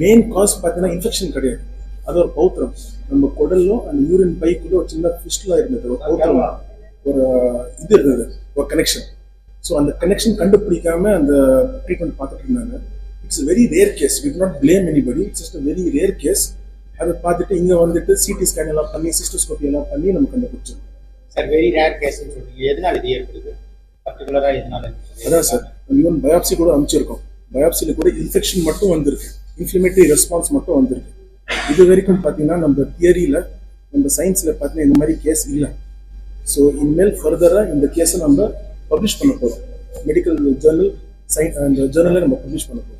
Main cos பார்த்தீங்கன்னா infection கிடையாது, அது ஒரு பௌத்திரம். நம்ம குடலும் அந்த யூரின் பைக்குள்ள ஒரு சின்ன ஃபிஸ்டுலா இருந்தது, ஒரு பௌத்திரம், ஒரு இது இருந்தது, ஒரு கனெக்ஷன். ஸோ அந்த கனெக்ஷன் கண்டுபிடிக்காம அந்த ட்ரீட்மெண்ட் பார்த்துட்டு இருந்தாங்க. It's very rare case, we not blame anybody, it's just very rare case. அதை பார்த்துட்டு இங்கே வந்துட்டு சிடி ஸ்கேன் எல்லாம் பண்ணி சிஸ்டோஸ்கோபி எல்லாம் பண்ணி நம்ம கண்டுபிடிச்சோம். சார் வெரி ரேர் கேஸ்ன்னு சொல்றீங்க, எதனால இது ஏற்படுது பர்டிகுலராக எதனால? அதான் சார், ஈவன் பயாப்சி கூட அனுப்பிச்சிருக்கோம். பயாப்சியில் கூட இன்ஃபெக்ஷன் மட்டும் வந்திருக்கு, இன்ஃப்ளமேட்டரி ரெஸ்பான்ஸ் மட்டும் வந்திருக்கு. இது வரைக்கும் பார்த்தீங்கன்னா நம்ம தியரியில், நம்ம சயின்ஸில் பார்த்தீங்கன்னா இந்த மாதிரி கேஸ் இல்லை. ஸோ இனிமேல் ஃபர்தராக இந்த கேஸை நம்ம பப்ளிஷ் பண்ண போகிறோம், மெடிக்கல் ஜேர்னல் அந்த ஜேர்னலில் நம்ம பப்ளிஷ் பண்ண போகிறோம்.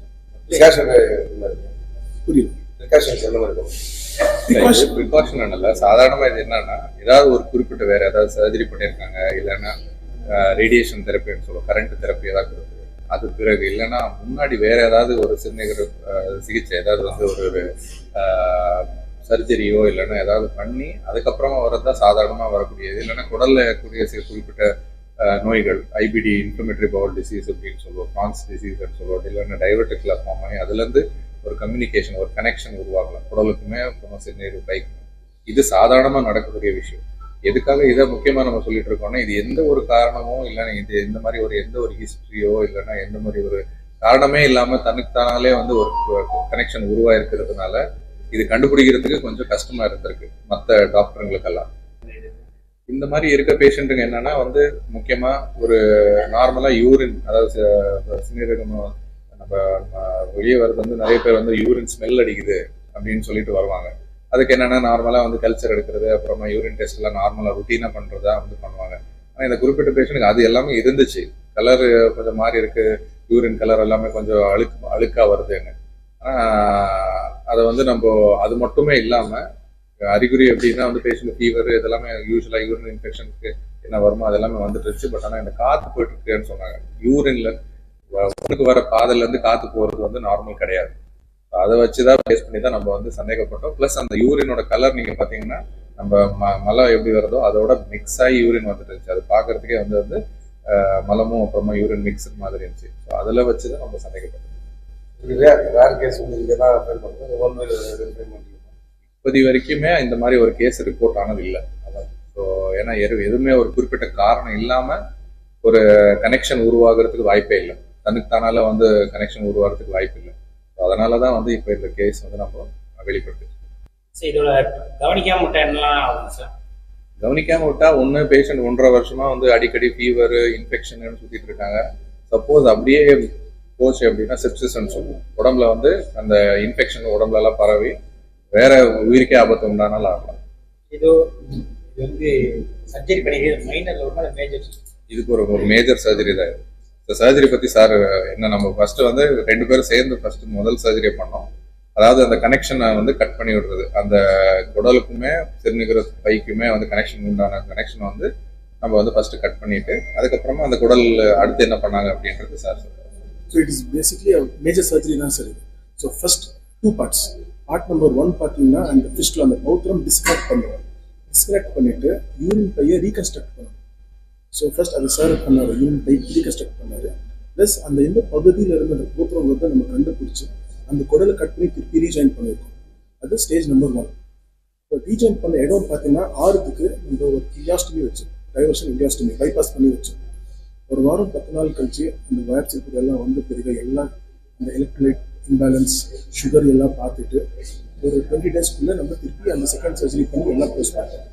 புரியுது? ப்ரிகாஷன் இல்லை, சாதாரணமாக இது என்னன்னா, ஏதாவது ஒரு குறிப்பிட்ட வேற ஏதாவது சர்ஜரி பண்ணியிருக்காங்க, இல்லைன்னா ரேடியேஷன் தெரப்பின்னு சொல்லுவோம், கரண்ட் தெரப்பி ஏதாவது கொடுக்குது, அது பிறகு இல்லைன்னா முன்னாடி வேற ஏதாவது ஒரு சிறுநீர் சிகிச்சை ஏதாவது வந்து ஒரு சர்ஜரியோ இல்லைன்னா ஏதாவது பண்ணி அதுக்கப்புறமா வரதான் சாதாரணமாக வரக்கூடியது. இல்லைன்னா குடல்ல இருக்கக்கூடிய சில குறிப்பிட்ட நோய்கள், ஐபிடி, இன்ஃப்ளமேட்டரி பவுல் டிசீஸ் அப்படின்னு சொல்லுவோம், கிரான்ஸ் டிசீஸ்ன்னு சொல்லுவோம், இல்லைன்னா டைவர்டிக்ல ஃபார்ம் ஆகி அதுலேருந்து ஒரு கம்யூனிகேஷன், ஒரு கனெக்ஷன் உருவாகலாம் குடலுக்குமே அப்புறமா சிறுநீர் பைக்குமே. இது சாதாரணமாக நடக்கக்கூடிய விஷயம். எதுக்காக இதை முக்கியமாக நம்ம சொல்லிட்டு இருக்கோம்னா, இது எந்த ஒரு காரணமும் இல்லைன்னா இது இந்த மாதிரி ஒரு எந்த ஒரு ஹிஸ்ட்ரியோ இல்லைன்னா எந்த மாதிரி ஒரு காரணமே இல்லாமல் தனக்குத்தானாலே வந்து ஒரு கனெக்ஷன் உருவாயிருக்கிறதுனால இது கண்டுபிடிக்கிறதுக்கு கொஞ்சம் கஷ்டமா இருந்திருக்கு மற்ற டாக்டருங்களுக்கெல்லாம். இந்த மாதிரி இருக்க பேஷண்ட்டுங்க என்னன்னா வந்து முக்கியமா ஒரு நார்மலா யூரின், அதாவது சிறுநீரகம் நம்ம வெளியே வர்றது வந்து நிறைய பேர் வந்து யூரின் ஸ்மெல் அடிக்குது அப்படின்னு சொல்லிட்டு வருவாங்க. அதுக்கு என்னன்னா நார்மலா வந்து கல்ச்சர் எடுக்கிறது, அப்புறமா யூரின் டெஸ்ட் எல்லாம் நார்மலா ருட்டீனா பண்றதா வந்து பண்ணுவாங்க. ஆனா இந்த குறிப்பிட்ட பேஷண்ட்டுக்கு அது எல்லாமே இருந்துச்சு, கலர் கொஞ்சம் மாறி இருக்கு, யூரின் கலர் எல்லாமே கொஞ்சம் அழுக்கா வருதுன்னு. ஆனா அதை வந்து நம்ம அது மட்டுமே இல்லாம அறிகுறி எப்படின்னா வந்து பேஷண்ட் ஃபீவர் இதெல்லாமே யூஸ்வலா யூரின் இன்ஃபெக்ஷனுக்கு என்ன வருமோ அதெல்லாமே வந்துட்டு இருந்துச்சு. பட் ஆனால் இந்த காத்து போயிட்டு இருக்குன்னு சொன்னாங்க. யூரின்ல உனக்கு வர பாதையில இருந்து காத்து போறது வந்து நார்மல் கிடையாது. அதை வச்சுதான் பேஸ் பண்ணி தான் நம்ம வந்து சந்தேகப்பட்டோம். பிளஸ் அந்த யூரினோட கலர் நீங்க பாத்தீங்கன்னா நம்ம மலை எப்படி வருதோ அதோட மிக்ஸ் ஆகி யூரின் வந்துட்டு இருந்துச்சு. அது பாக்குறதுக்கே வந்து மலமும் அப்புறமா யூரின் மிக்ஸ் மாதிரி இருந்துச்சு. ஸோ அதில் வச்சுதான் நம்ம சந்தேகப்பட்டோம். இப்போது வரைக்குமே இந்த மாதிரி ஒரு கேஸ் ரிப்போர்ட் ஆனது இல்லை. அதான் ஸோ ஏன்னா எதுவுமே ஒரு குறிப்பிட்ட காரணம் இல்லாம ஒரு கனெக்ஷன் உருவாகிறதுக்கு வாய்ப்பே இல்லை, தனக்குத்தானால வந்து கனெக்ஷன் உருவாகிறதுக்கு வாய்ப்பு இல்லை. அதனாலதான் வந்து இப்போ இந்த கேஸ் வந்து நம்ம வெளிப்படுத்து. கவனிக்காம விட்டா என்னலாம் ஆகும் சார்? கவனிக்காம விட்டா ஒன்று பேஷண்ட் 1.5 வருஷமா வந்து அடிக்கடி ஃபீவர் இன்ஃபெக்ஷன் சுத்திட்டு இருக்காங்க. சப்போஸ் அப்படியே போச்சு அப்படின்னா செப்சிஸ்ன்னு சொல்லுவோம். உடம்புல வந்து அந்த இன்ஃபெக்ஷன் உடம்புல எல்லாம் பரவி வேற உயிருக்கே ஆபத்து உண்டானாலும் ஆகலாம். இது வந்து சர்ஜரி பண்ணிக்கிறது மைனர் ஒரு மேஜர், இதுக்கு ஒரு மேஜர் சர்ஜரி தான். இந்த சர்ஜரி பத்தி சார் என்ன, நம்ம ஃபர்ஸ்ட் வந்து 2 பேரும் சேர்ந்து ஃபர்ஸ்ட் முதல் சர்ஜரி பண்ணோம். அதாவது அந்த கனெக்ஷனை வந்து கட் பண்ணி விடுறது, அந்த குடலுக்குமே சிறுநீரக பைக்குமே வந்து கனெக்ஷன் உண்டான கனெக்ஷன் வந்து நம்ம வந்து ஃபர்ஸ்ட் கட் பண்ணிட்டு அதுக்கப்புறமா அந்த குடல் அடுத்து என்ன பண்ணாங்க அப்படின்றது சார் சொல்றாங்க. So it is basically a major surgery தான் சார் இது. So first 2 parts. Part number 1 பார்த்தீங்கன்னா அந்த ஃபிஸ்டில் அந்த பௌத்திரம் டிஸ்கனெக்ட் பண்ணுவோம். டிஸ்கனெக்ட் பண்ணிட்டு யூரின் பையை ரீகன்ஸ்ட்ரக்ட் பண்ணுவோம். ஸோ ஃபர்ஸ்ட் அது சார் பண்ணார், யூரின் பை ரீகன்ஸ்ட்ரக்ட் பண்ணார். ப்ளஸ் அந்த எந்த பகுதியில் இருந்து அந்த பௌத்திரம் வந்து நம்ம கண்டுபிடிச்சி அந்த குடலை கட் பண்ணி திருப்பி ரீஜாயின் பண்ணியிருக்கோம். அது ஸ்டேஜ் நம்பர் 1. இப்போ ரீஜாயின் பண்ண இடம் பார்த்தீங்கன்னா ஆறுத்துக்கு நம்ம ஒரு இலியாஸ்டமி வச்சோம், டைவர்ஷன் இலியாஸ்டமி பைபாஸ் பண்ணி வச்சோம். ஒரு வாரம் 10 நாள் கழிச்சு அந்த பயாப்சி எல்லாம் வந்து பிறகு எல்லாம் அந்த எலக்ட்ரோலைட் இம்பேலன்ஸ் சுகர் எல்லாம் பார்த்துட்டு ஒரு 20 டேஸ்க்குள்ளே நம்ம திருப்பி அந்த செகண்ட் சர்ஜரி பண்ணி எல்லாம் க்ளோஸ் பண்ணுறோம்.